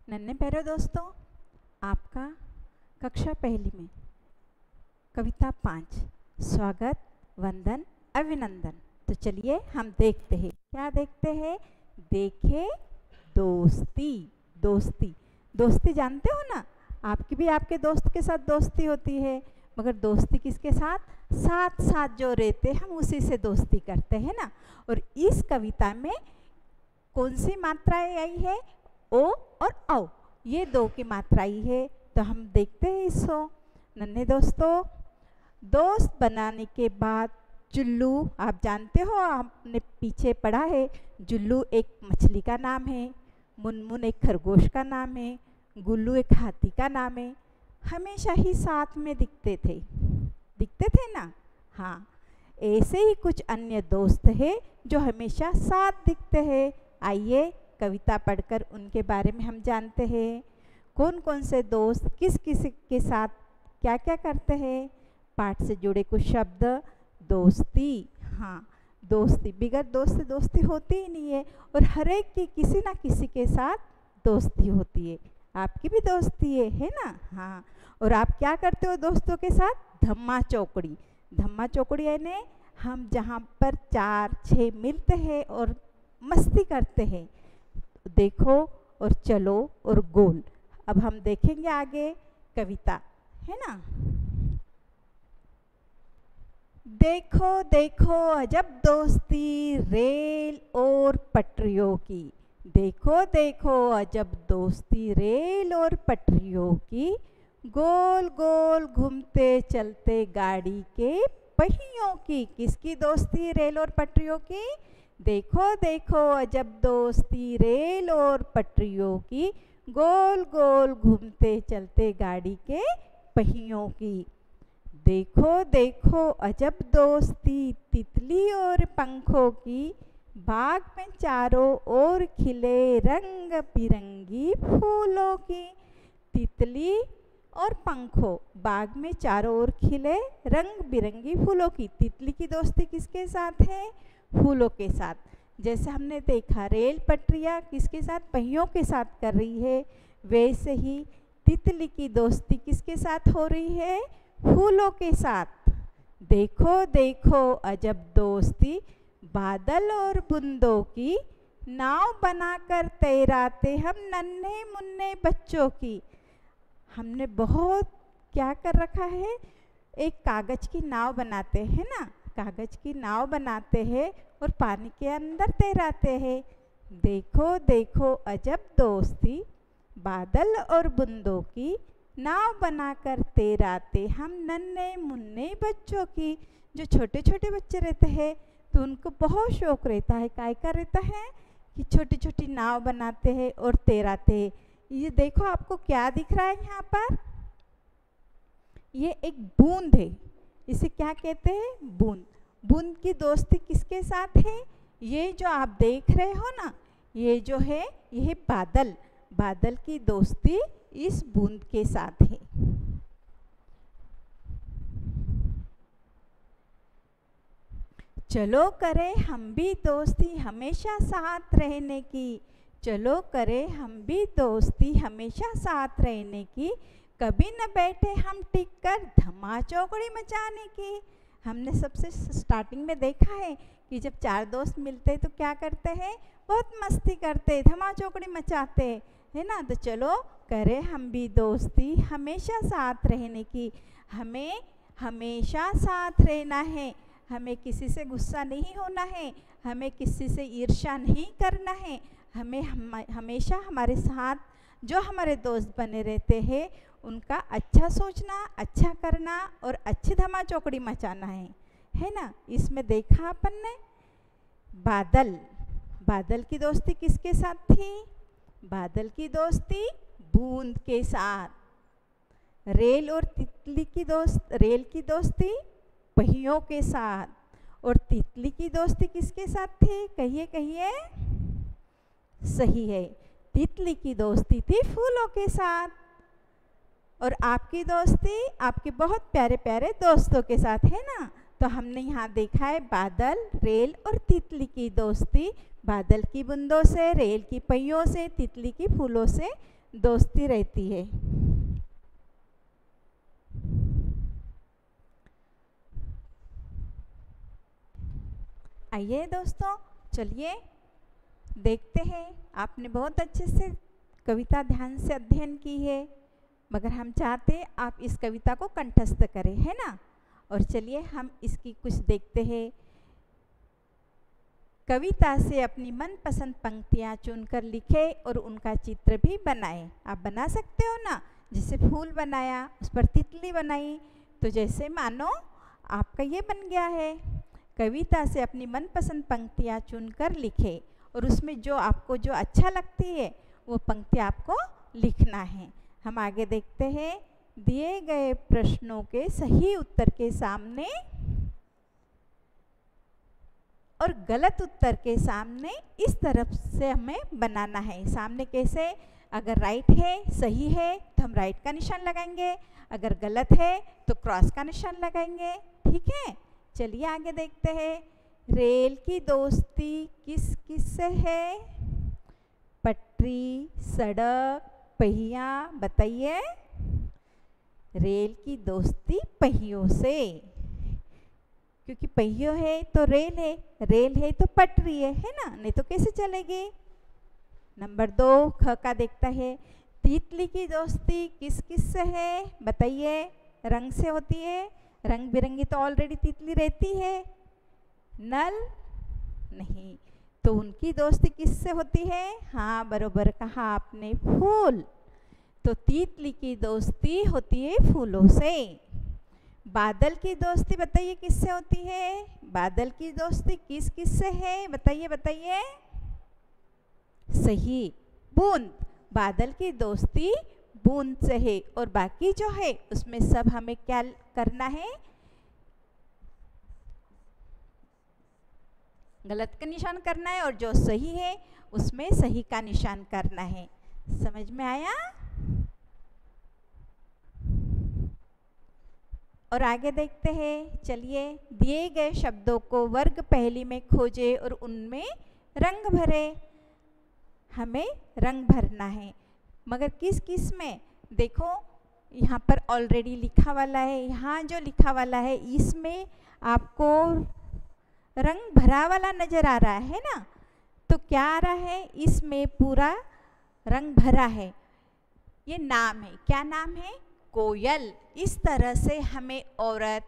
नन्हे प्यारे दोस्तों, आपका कक्षा पहली में कविता 5 स्वागत वंदन अभिनंदन। तो चलिए हम देखते हैं, क्या देखते हैं? देखे दोस्ती। दोस्ती दोस्ती जानते हो ना, आपकी भी आपके दोस्त के साथ दोस्ती होती है, मगर दोस्ती किसके साथ? साथ साथ जो रहते हम उसी से दोस्ती करते हैं ना। और इस कविता में कौन सी मात्राएं आई है? ओ और औ, ये दो की मात्रा आई है। तो हम देखते हैं इसको। नन्हे दोस्तों, दोस्त बनाने के बाद जुल्लू, आप जानते हो, आपने पीछे पढ़ा है, जुल्लू एक मछली का नाम है, मुनमुन एक खरगोश का नाम है, गुल्लू एक हाथी का नाम है। हमेशा ही साथ में दिखते थे ना। हाँ, ऐसे ही कुछ अन्य दोस्त हैं जो हमेशा साथ दिखते हैं। आइए कविता पढ़कर उनके बारे में हम जानते हैं। कौन कौन से दोस्त किस किस के साथ क्या क्या करते हैं। पाठ से जुड़े कुछ शब्द। दोस्ती, हाँ, दोस्ती, बिगैर दोस्त दोस्ती होती ही नहीं है, और हर एक की किसी ना किसी के साथ दोस्ती होती है। आपकी भी दोस्ती है ना? हाँ। और आप क्या करते हो दोस्तों के साथ? धम्मा चौकड़ी। धम्मा चौकड़ी यानी हम जहाँ पर 4-6 मिलते हैं और मस्ती करते हैं। देखो और चलो और गोल। अब हम देखेंगे आगे कविता, है ना। देखो देखो अजब दोस्ती रेल और पटरियों की। देखो देखो अजब दोस्ती रेल और पटरियों की, गोल गोल घूमते चलते गाड़ी के पहियों की। किसकी दोस्ती? रेल और पटरियों की। देखो देखो अजब दोस्ती रेल और पटरियों की, गोल गोल घूमते चलते गाड़ी के पहियों की। देखो देखो अजब दोस्ती तितली और पंखों की, बाग में चारों ओर खिले रंग बिरंगी फूलों की। तितली और पंखों, बाग में चारों ओर खिले रंग बिरंगी फूलों की। तितली की दोस्ती किसके साथ है? फूलों के साथ। जैसे हमने देखा रेल पटरियाँ किसके साथ? पहियों के साथ कर रही है, वैसे ही तितली की दोस्ती किसके साथ हो रही है? फूलों के साथ। देखो देखो अजब दोस्ती बादल और बूंदों की, नाव बनाकर तैराते हम नन्हे मुन्ने बच्चों की। हमने बहुत क्या कर रखा है? एक कागज की नाव बनाते हैं ना, कागज की नाव बनाते हैं और पानी के अंदर तैराते हैं। देखो देखो अजब दोस्ती बादल और बूंदों की, नाव बनाकर तैराते हम नन्हे मुन्ने बच्चों की। जो छोटे छोटे बच्चे रहते हैं तो उनको बहुत शौक रहता है, काय का रहता है कि छोटी छोटी नाव बनाते हैं और तैराते हैं। ये देखो आपको क्या दिख रहा है यहाँ पर? ये एक बूंद है, इसे क्या कहते हैं? बूंद। बूंद की दोस्ती किसके साथ है? ये जो आप देख रहे हो ना, ये जो है यह बादल, बादल की दोस्ती इस बूंद के साथ है। चलो करें हम भी दोस्ती हमेशा साथ रहने की। चलो करें हम भी दोस्ती हमेशा साथ रहने की, कभी न बैठे हम टिक कर धम्मा चौकड़ी मचाने की। हमने सबसे स्टार्टिंग में देखा है कि जब 4 दोस्त मिलते हैं तो क्या करते हैं? बहुत मस्ती करते, धम्मा चौकड़ी मचाते, है ना। तो चलो करें हम भी दोस्ती हमेशा साथ रहने की। हमें हमेशा साथ रहना है, हमें किसी से गुस्सा नहीं होना है, हमें किसी से ईर्ष्या नहीं करना है। हमें हमेशा हमारे साथ जो हमारे दोस्त बने रहते हैं उनका अच्छा सोचना, अच्छा करना और अच्छी धमा चौकड़ी मचाना है ना। इसमें देखा अपन ने बादल, बादल की दोस्ती किसके साथ थी? बादल की दोस्ती बूंद के साथ। रेल और तितली की रेल की दोस्ती पहियों के साथ। और तितली की दोस्ती किसके साथ थी? कहिए कहिए। सही है, तितली की दोस्ती थी फूलों के साथ। और आपकी दोस्ती आपके बहुत प्यारे प्यारे दोस्तों के साथ है ना। तो हमने यहाँ देखा है बादल, रेल और तितली की दोस्ती। बादल की बूंदों से, रेल की पहियों से, तितली की फूलों से दोस्ती रहती है। आइए दोस्तों, चलिए देखते हैं। आपने बहुत अच्छे से कविता ध्यान से अध्ययन की है, मगर हम चाहते आप इस कविता को कंठस्थ करें, है ना। और चलिए हम इसकी कुछ देखते हैं। कविता से अपनी मनपसंद पंक्तियाँ चुनकर लिखे और उनका चित्र भी बनाएं। आप बना सकते हो ना, जैसे फूल बनाया, उस पर तितली बनाई, तो जैसे मानो आपका ये बन गया है। कविता से अपनी मनपसंद पंक्तियाँ चुनकर लिखे और उसमें जो आपको जो अच्छा लगती है वो पंक्ति आपको लिखना है। हम आगे देखते हैं। दिए गए प्रश्नों के सही उत्तर के सामने और गलत उत्तर के सामने इस तरफ से हमें बनाना है। सामने कैसे, अगर राइट है, सही है, तो हम राइट का निशान लगाएंगे, अगर गलत है तो क्रॉस का निशान लगाएंगे। ठीक है, चलिए आगे देखते हैं। रेल की दोस्ती किस किस से है? पटरी, सड़क, पहिया, बताइए। रेल की दोस्ती पहियों से, क्योंकि पहियों है तो रेल है तो पटरी है ना, नहीं तो कैसे चलेगी। नंबर 2 ख का देखता है। तितली की दोस्ती किस किस से है? बताइए। रंग से होती है, रंग बिरंगी तो ऑलरेडी तितली रहती है। नल नहीं, तो उनकी दोस्ती किससे होती है? हाँ, बरोबर कहा आपने, फूल। तो तितली की दोस्ती होती है फूलों से। बादल की दोस्ती बताइए किससे होती है? बादल की दोस्ती किस किस से है? बताइए बताइए। सही, बूंद। बादल की दोस्ती बूंद से है। और बाकी जो है उसमें सब हमें क्या करना है? गलत का निशान करना है, और जो सही है उसमें सही का निशान करना है। समझ में आया? और आगे देखते हैं। चलिए, दिए गए शब्दों को वर्ग पहेली में खोजे और उनमें रंग भरे। हमें रंग भरना है, मगर किस किस में? देखो, यहाँ पर ऑलरेडी लिखा वाला है, यहाँ जो लिखा वाला है इसमें आपको रंग भरा वाला नजर आ रहा है ना। तो क्या आ रहा है? इसमें पूरा रंग भरा है। ये नाम है, क्या नाम है? कोयल। इस तरह से हमें औरत,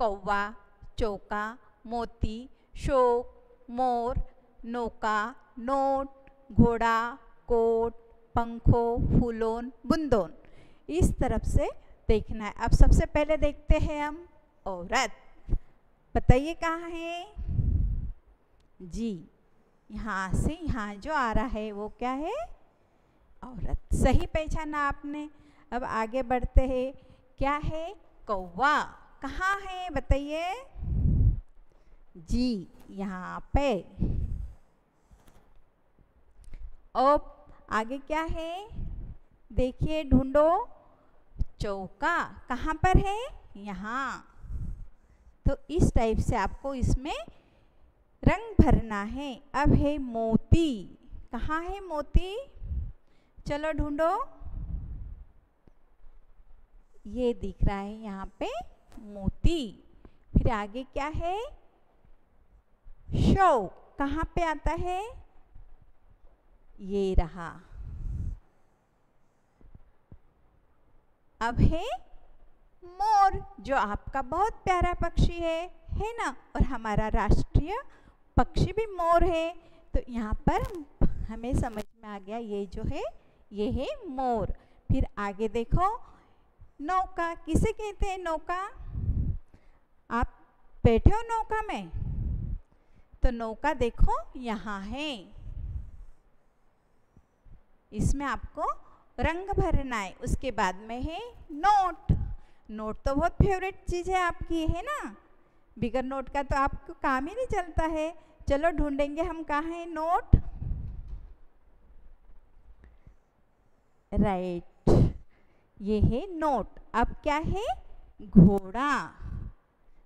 कौवा, चौका, मोती, शोक, मोर, नौका, नोट, घोड़ा, कोट, पंखो, फूलोन, बुंदोन, इस तरफ से देखना है। अब सबसे पहले देखते हैं हम औरत। बताइए कहाँ है? जी, यहाँ से यहाँ जो आ रहा है वो क्या है? औरत। सही पहचाना आपने। अब आगे बढ़ते हैं। क्या है? कौवा। कहाँ है बताइए? जी, यहाँ पे। अब आगे क्या है? देखिए, ढूंढो। चौका कहाँ पर है? यहाँ। तो इस टाइप से आपको इसमें रंग भरना है। अब है मोती। कहाँ है मोती? चलो ढूंढो। ये दिख रहा है यहाँ पे मोती। फिर आगे क्या है? शौक। कहाँ पे आता है? ये रहा। अब है मोर, जो आपका बहुत प्यारा पक्षी है ना, और हमारा राष्ट्रीय पक्षी भी मोर है। तो यहाँ पर हमें समझ में आ गया, ये जो है ये है मोर। फिर आगे देखो, नौका। किसे कहते हैं नौका? आप बैठे हो नौका में, तो नौका देखो यहाँ है। इसमें आपको रंग भरना है। उसके बाद में है नोट। नोट तो बहुत फेवरेट चीज़ है आपकी, है ना। बिगर नोट का तो आपको काम ही नहीं चलता है। चलो ढूंढेंगे हम कहाँ है नोट। राइट, ये है नोट। अब क्या है? घोड़ा,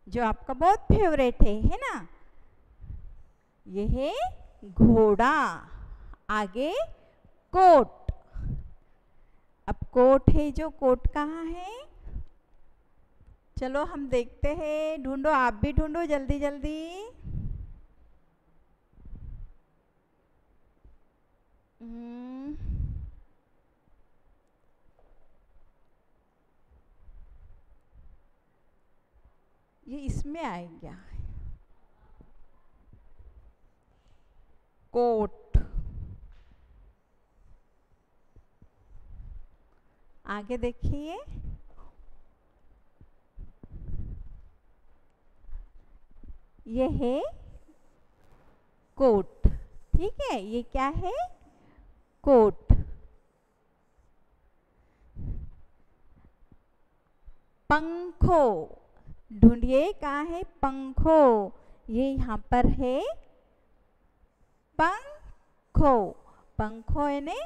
जो आपका बहुत फेवरेट है ना। ये है घोड़ा। आगे कोट। कोट है जो, कोट कहाँ है? चलो हम देखते हैं, ढूंढो, आप भी ढूंढो जल्दी जल्दी। ये इसमें आए क्या? कोट। आगे देखिए, ये है कोट। ठीक है, ये क्या है? कोट। पंखो, ढूंढिए कहाँ है पंखो? ये यहाँ पर है पंखो। पंखो यानी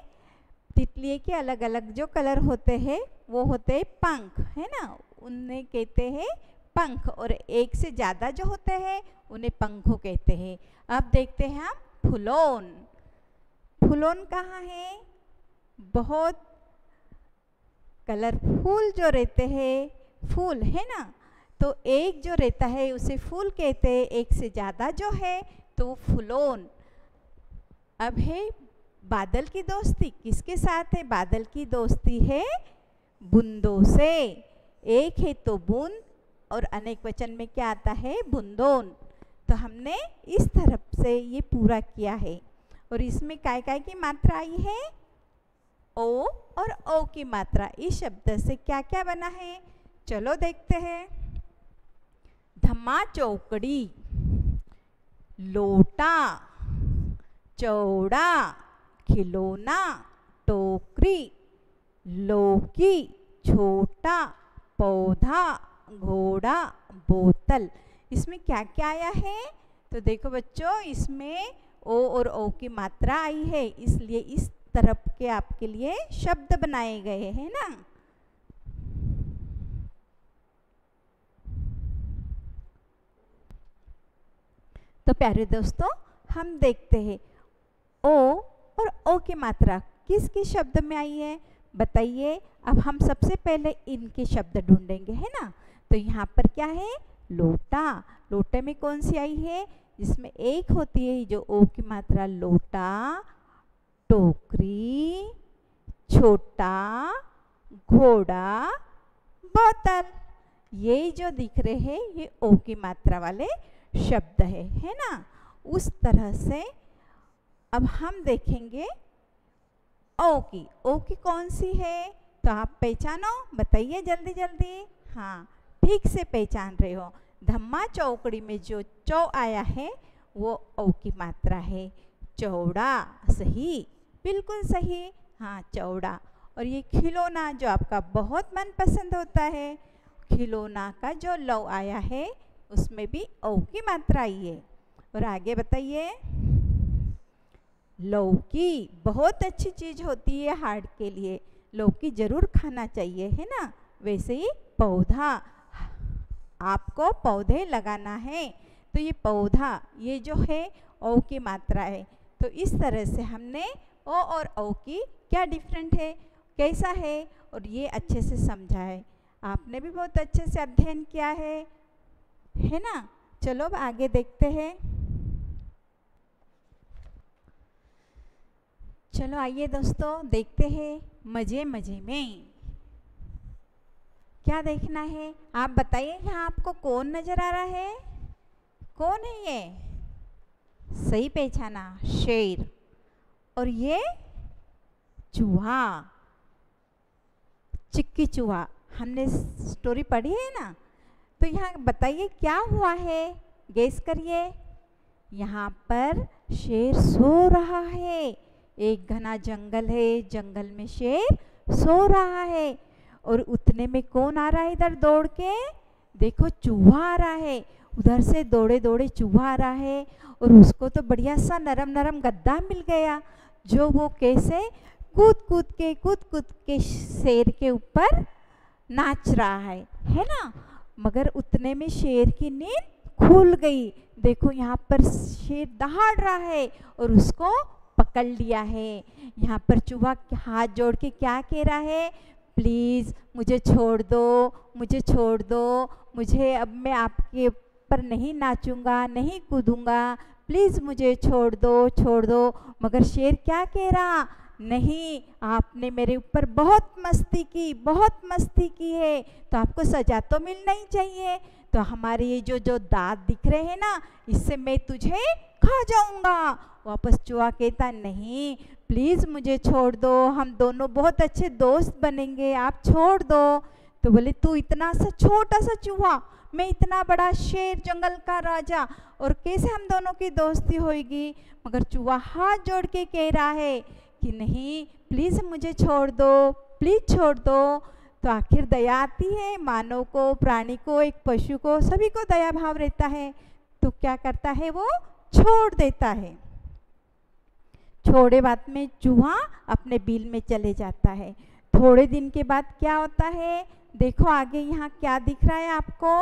तितली के अलग अलग जो कलर होते हैं वो होते हैं पंख, है ना, उन्हें कहते हैं पंख। और एक से ज़्यादा जो होते हैं उन्हें पंखो कहते हैं। अब देखते हैं हम फुलोन। फुलोन कहाँ है? बहुत कलरफुल जो रहते हैं फूल, है ना, तो एक जो रहता है उसे फूल कहते हैं, एक से ज़्यादा जो है तो फुलोन। अब है बादल की दोस्ती, किसके साथ है? बादल की दोस्ती है बूंदों से। एक है तो बूंद और अनेक वचन में क्या आता है? बूंदोन। तो हमने इस तरफ से ये पूरा किया है। और इसमें काय काय की मात्रा आई है? ओ और ओ की मात्रा। इस शब्द से क्या क्या बना है? चलो देखते हैं। धम्मा चौकड़ी, लोटा, चौड़ा, खिलौना, टोकरी, लौकी, छोटा, पौधा, घोड़ा, बोतल। इसमें क्या क्या आया है? तो देखो बच्चों, इसमें ओ और ओ की मात्रा आई है, इसलिए इस तरफ के आपके लिए शब्द बनाए गए हैं ना। तो प्यारे दोस्तों, हम देखते हैं ओ और ओ की मात्रा किस किस शब्द में आई है, बताइए। अब हम सबसे पहले इनके शब्द ढूंढेंगे, है ना। तो यहाँ पर क्या है? लोटा। लोटे में कौन सी आई है? जिसमें एक होती है जो ओ की मात्रा, लोटा, टोकरी, छोटा, घोड़ा, बोतल। ये जो दिख रहे हैं ये ओ की मात्रा वाले शब्द है ना। उस तरह से अब हम देखेंगे ओ की। ओ की कौन सी है? तो आप पहचानो, बताइए जल्दी जल्दी। हाँ, ठीक से पहचान रहे हो। धम्मा चौकड़ी में जो चौ आया है वो ओ की मात्रा है। चौड़ा, सही, बिल्कुल सही। हाँ, चौड़ा। और ये खिलौना जो आपका बहुत मनपसंद होता है, खिलौना का जो लौ आया है उसमें भी ओ की मात्रा आई है। और आगे बताइए। लौकी बहुत अच्छी चीज़ होती है हार्ट के लिए, लौकी जरूर खाना चाहिए, है ना। वैसे ही पौधा, आपको पौधे लगाना है तो ये पौधा, ये जो है ओ की मात्रा है। तो इस तरह से हमने ओ और ओ की क्या डिफरेंट है, कैसा है, और ये अच्छे से समझा है। आपने भी बहुत अच्छे से अध्ययन किया है ना। चलो अब आगे देखते हैं। चलो आइए दोस्तों, देखते हैं मजे मजे में क्या देखना है। आप बताइए, यहाँ आपको कौन नजर आ रहा है? कौन है ये? सही पहचाना, शेर। और ये चूहा, चिक्की चूहा। हमने स्टोरी पढ़ी है ना। तो यहाँ बताइए क्या हुआ है, गेस करिए। यहाँ पर शेर सो रहा है। एक घना जंगल है, जंगल में शेर सो रहा है। और उतने में कौन आ रहा है इधर दौड़ के? देखो, चूहा आ रहा है। उधर से दौड़े दौड़े चूहा आ रहा है और उसको तो बढ़िया सा नरम नरम गद्दा मिल गया, जो वो कैसे कूद कूद के शेर के ऊपर नाच रहा है ना। मगर उतने में शेर की नींद खुल गई। देखो, यहाँ पर शेर दहाड़ रहा है और उसको पकड़ लिया है। यहाँ पर चूहा हाथ जोड़ के क्या कह रहा है? प्लीज़ मुझे छोड़ दो, मुझे छोड़ दो, मुझे अब मैं आपके ऊपर नहीं नाचूंगा, नहीं कूदूंगा, प्लीज़ मुझे छोड़ दो, छोड़ दो। मगर शेर क्या कह रहा, नहीं, आपने मेरे ऊपर बहुत मस्ती की, बहुत मस्ती की है, तो आपको सज़ा तो मिलना ही चाहिए। तो हमारे ये जो दांत दिख रहे हैं ना, इससे मैं तुझे खा जाऊंगा। वापस चूहा कहता, नहीं, प्लीज़ मुझे छोड़ दो, हम दोनों बहुत अच्छे दोस्त बनेंगे, आप छोड़ दो। तो बोले, तू इतना सा छोटा सा चूहा, मैं इतना बड़ा शेर, जंगल का राजा, और कैसे हम दोनों की दोस्ती होगी। मगर चूहा हाथ जोड़ के कह रहा है कि नहीं, प्लीज़ मुझे छोड़ दो, प्लीज़ छोड़ दो। तो आखिर दया आती है, मानव को, प्राणी को, एक पशु को, सभी को दया भाव रहता है। तो क्या करता है, वो छोड़ देता है। छोड़े बाद में चूहा अपने बिल में चले जाता है। थोड़े दिन के बाद क्या होता है, देखो आगे यहाँ क्या दिख रहा है आपको।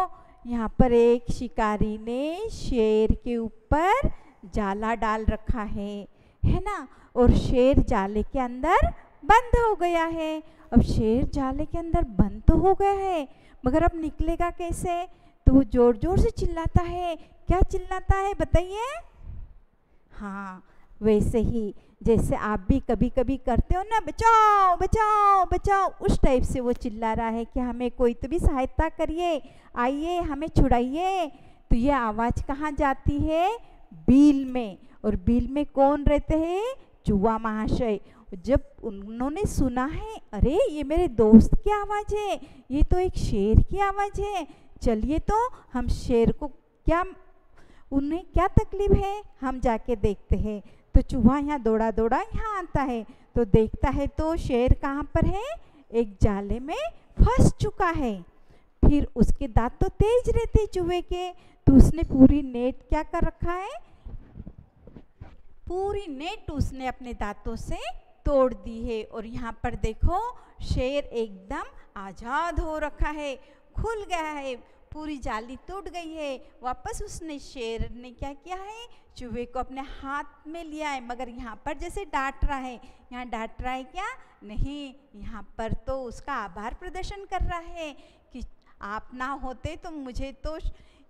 यहाँ पर एक शिकारी ने शेर के ऊपर जाला डाल रखा है ना, और शेर जाले के अंदर बंद हो गया है। अब शेर जाले के अंदर बंद तो हो गया है, मगर अब निकलेगा कैसे। तो वो जोर जोर से चिल्लाता है। क्या चिल्लाता है बताइए। हाँ, वैसे ही जैसे आप भी कभी कभी करते हो ना, बचाओ बचाओ बचाओ, उस टाइप से वो चिल्ला रहा है कि हमें कोई तो भी सहायता करिए, आइए हमें छुड़ाइए। तो ये आवाज़ कहाँ जाती है, बिल में। और बिल में कौन रहते हैं, चूहा महाशय। जब उन्होंने सुना है, अरे ये मेरे दोस्त की आवाज़ है, ये तो एक शेर की आवाज़ है, चलिए तो हम शेर को क्या, उन्हें क्या तकलीफ है, हम जाके देखते हैं। तो चूहा यहाँ दौड़ा दौड़ा यहाँ आता है, तो देखता है तो शेर कहाँ पर है, एक जाले में फंस चुका है। फिर उसके दांत तो तेज रहते चूहे के, तो उसने पूरी नेट क्या कर रखा है, पूरी नेट उसने अपने दांतों से तोड़ दी है। और यहाँ पर देखो शेर एकदम आज़ाद हो रखा है, खुल गया है, पूरी जाली टूट गई है। वापस उसने, शेर ने क्या किया है, चूहे को अपने हाथ में लिया है। मगर यहाँ पर जैसे डांट रहा है, यहाँ डांट रहा है क्या, नहीं, यहाँ पर तो उसका आभार प्रदर्शन कर रहा है कि आप ना होते तो मुझे तो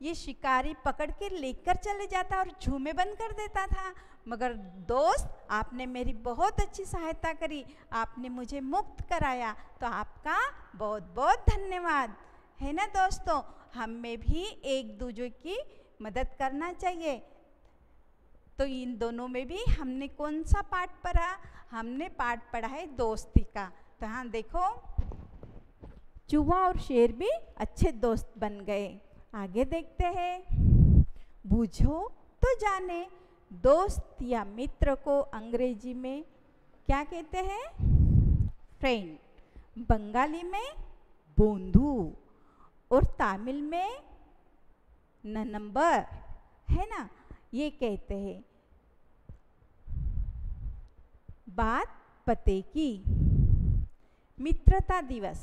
ये शिकारी पकड़ के लेकर चले जाता और झू में बंद कर देता था। मगर दोस्त, आपने मेरी बहुत अच्छी सहायता करी, आपने मुझे मुक्त कराया, तो आपका बहुत बहुत धन्यवाद। है ना दोस्तों, हमें भी एक दूसरे की मदद करना चाहिए। तो इन दोनों में भी हमने कौन सा पाठ पढ़ा, हमने पाठ पढ़ा है दोस्ती का। तो हाँ देखो, चूहा और शेर भी अच्छे दोस्त बन गए। आगे देखते हैं, बूझो तो जाने, दोस्त या मित्र को अंग्रेजी में क्या कहते हैं, फ्रेंड, बंगाली में बोंधु, और तमिल में नंबर, है ना, ये कहते हैं। बात पते की। मित्रता दिवस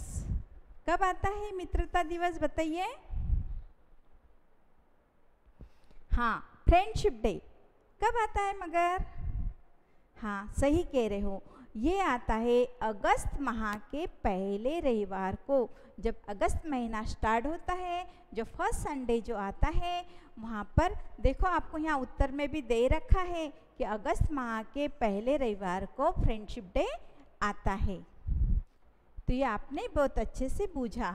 कब आता है, मित्रता दिवस बताइए। हाँ, फ्रेंडशिप डे कब आता है मगर, हाँ सही कह रहे हो, ये आता है अगस्त माह के पहले रविवार को। जब अगस्त महीना स्टार्ट होता है, जो फर्स्ट संडे जो आता है, वहाँ पर देखो आपको यहाँ उत्तर में भी दे रखा है कि अगस्त माह के पहले रविवार को फ्रेंडशिप डे आता है। तो ये आपने बहुत अच्छे से बूझा।